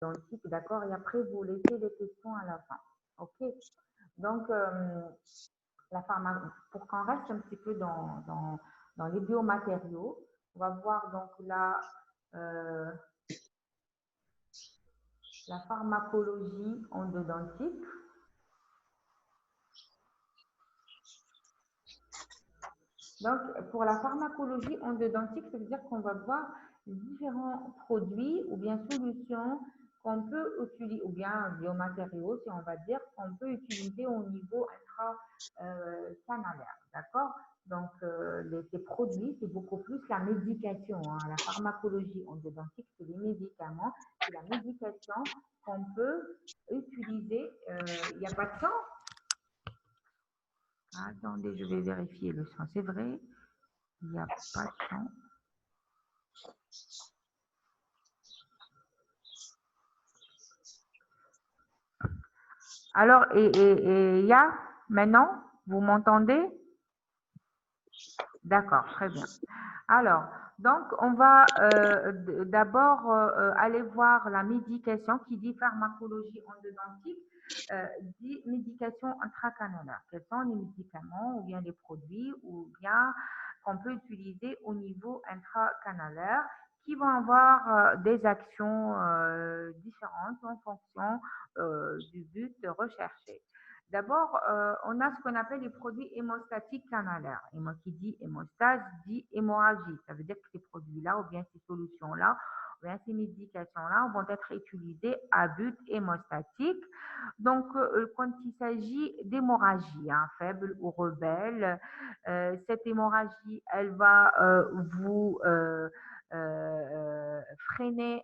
endodontique, d'accord? Et après, vous laissez les questions à la fin. OK? Donc, pour qu'on reste un petit peu dans les biomatériaux, on va voir donc là euh, la pharmacologie endodontique. Donc, pour la pharmacologie endodontique, ça veut dire qu'on va voir différents produits ou bien solutions qu'on peut utiliser, ou bien biomatériaux, si on va dire, qu'on peut utiliser au niveau intra-canalaire. D'accord? Donc, ces produits, c'est beaucoup plus la médication. Hein. La pharmacologie endodontique, c'est les médicaments, c'est la médication qu'on peut utiliser. Il n'y a pas de sang? Attendez, je vais vérifier le sang. C'est vrai, il n'y a pas de sang. Alors, et ya, maintenant, vous m'entendez? D'accord, très bien. Alors, donc, on va d'abord aller voir la médication qui dit pharmacologie endodontique, dit médication intracanalaire. Quels sont les médicaments ou bien les produits ou bien qu'on peut utiliser au niveau intracanalaire qui vont avoir des actions différentes en fonction du but recherché. D'abord, on a ce qu'on appelle les produits hémostatiques canalaires. Et moi qui dis hémostase, dit hémorragie. Ça veut dire que ces produits-là, ou bien ces solutions-là, ou bien ces médications-là vont être utilisées à but hémostatique. Donc, quand il s'agit d'hémorragie, hein, faible ou rebelle, cette hémorragie, elle va freiner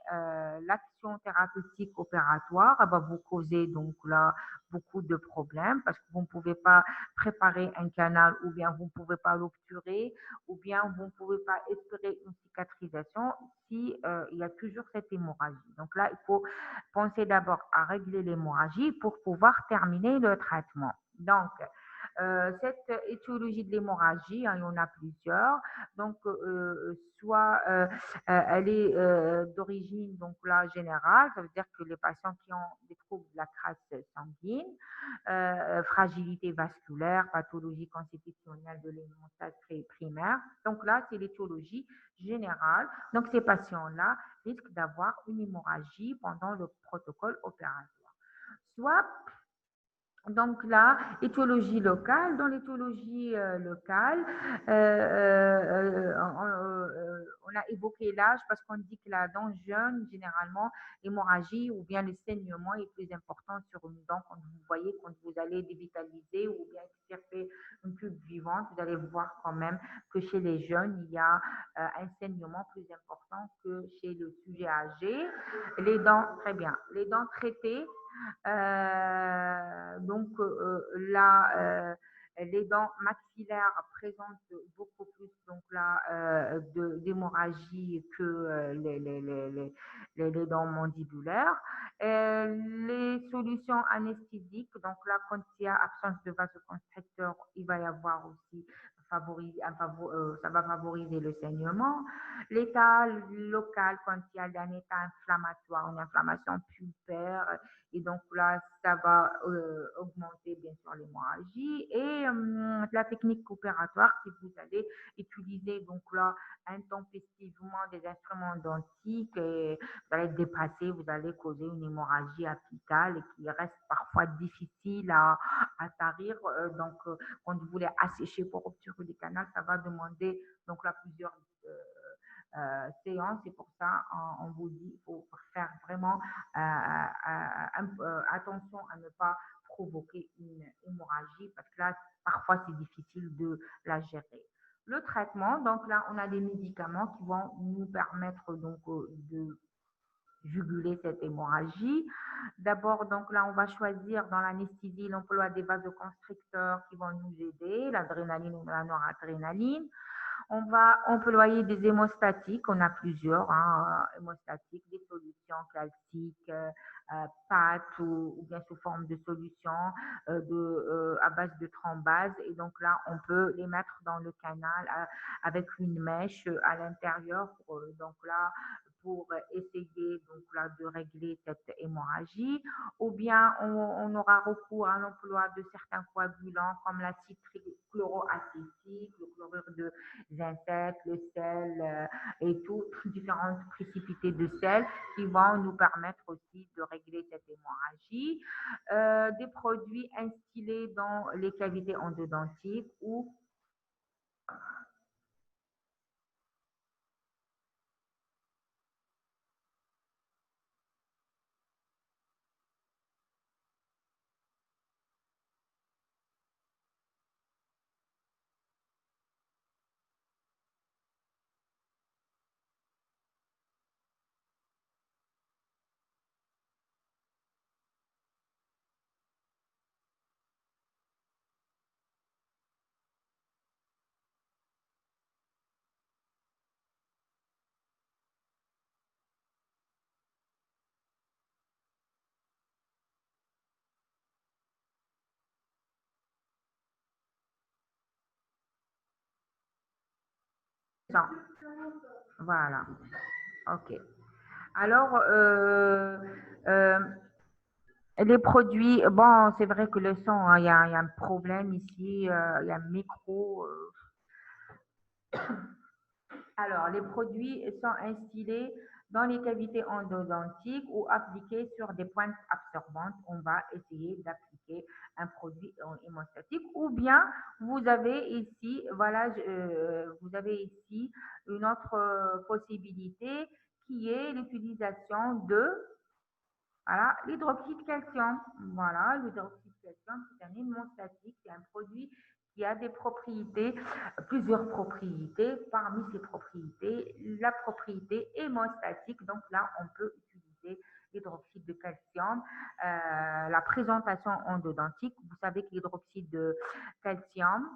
l'action thérapeutique opératoire. Elle va vous causer donc là beaucoup de problèmes parce que vous ne pouvez pas préparer un canal ou bien vous ne pouvez pas l'obturer ou bien vous ne pouvez pas espérer une cicatrisation si il y a toujours cette hémorragie. Donc là, il faut penser d'abord à régler l'hémorragie pour pouvoir terminer le traitement. Donc, cette étiologie de l'hémorragie, hein, il y en a plusieurs. Donc, soit elle est d'origine donc là générale, ça veut dire que les patients qui ont des troubles de la crasse sanguine, fragilité vasculaire, pathologie constitutionnelle de l'hémostase primaire. Donc là, c'est l'étiologie générale. Donc ces patients-là risquent d'avoir une hémorragie pendant le protocole opératoire. Soit donc là, étiologie locale. Dans l'étiologie locale, on a évoqué l'âge parce qu'on dit que la dent jeune, généralement, l'hémorragie ou bien le saignement est plus important sur une dent quand vous voyez, quand vous allez dévitaliser ou bien extirper une pulpe vivante, vous allez voir quand même que chez les jeunes, il y a un saignement plus important que chez le sujet âgé. Les dents, très bien, les dents traitées. Donc là, les dents maxillaires présentent beaucoup plus donc là d'hémorragie que les dents mandibulaires. Les solutions anesthésiques, donc là quand il y a absence de vasoconstricteur, il va y avoir aussi ça va favoriser le saignement. L'état local, quand il y a un état inflammatoire, une inflammation pulpaire, et donc là, ça va augmenter bien sûr l'hémorragie. Et la technique opératoire, si vous allez utiliser donc là intempestivement des instruments dentiques, et vous allez être dépassé, vous allez causer une hémorragie apicale et qui reste parfois difficile à tarir. Donc, quand vous voulez assécher pour obturer des canaux, ça va demander donc là plusieurs séances. Et pour ça, on vous dit qu'il faut faire vraiment attention à ne pas provoquer une hémorragie parce que là, parfois, c'est difficile de la gérer. Le traitement, donc là, on a des médicaments qui vont nous permettre donc de juguler cette hémorragie. D'abord, donc là, on va choisir dans l'anesthésie l'emploi des vasoconstricteurs qui vont nous aider, l'adrénaline ou la noradrénaline. On va employer des hémostatiques, on a plusieurs hémostatiques, des solutions calciques, pâtes ou bien sous forme de solutions à base de thrombase. Et donc là, on peut les mettre dans le canal avec une mèche à l'intérieur. Donc là, pour essayer donc là de régler cette hémorragie, ou bien on aura recours à l'emploi de certains coagulants comme l'acide chloroacétique, le chlorure de zinc, le sel et tout, différentes précipités de sel qui vont nous permettre aussi de régler cette hémorragie. Des produits instillés dans les cavités endodontiques ou sans. Voilà. OK. Alors, euh, les produits, bon, c'est vrai que le son, hein, il y a un problème ici, il y a un micro. Alors, les produits sont instillés dans les cavités endodontiques ou appliqués sur des pointes absorbantes. On va essayer d'appliquer un produit hémostatique. Ou bien, vous avez ici, voilà, vous avez ici une autre possibilité qui est l'utilisation de voilà, l'hydroxyde de calcium. Voilà, l'hydroxyde de calcium, c'est un hémostatique, c'est un produit qui a des propriétés, plusieurs propriétés. Parmi ces propriétés, la propriété hémostatique. Donc là, on peut utiliser l'hydroxyde de calcium. La présentation endodontique, vous savez que l'hydroxyde de calcium,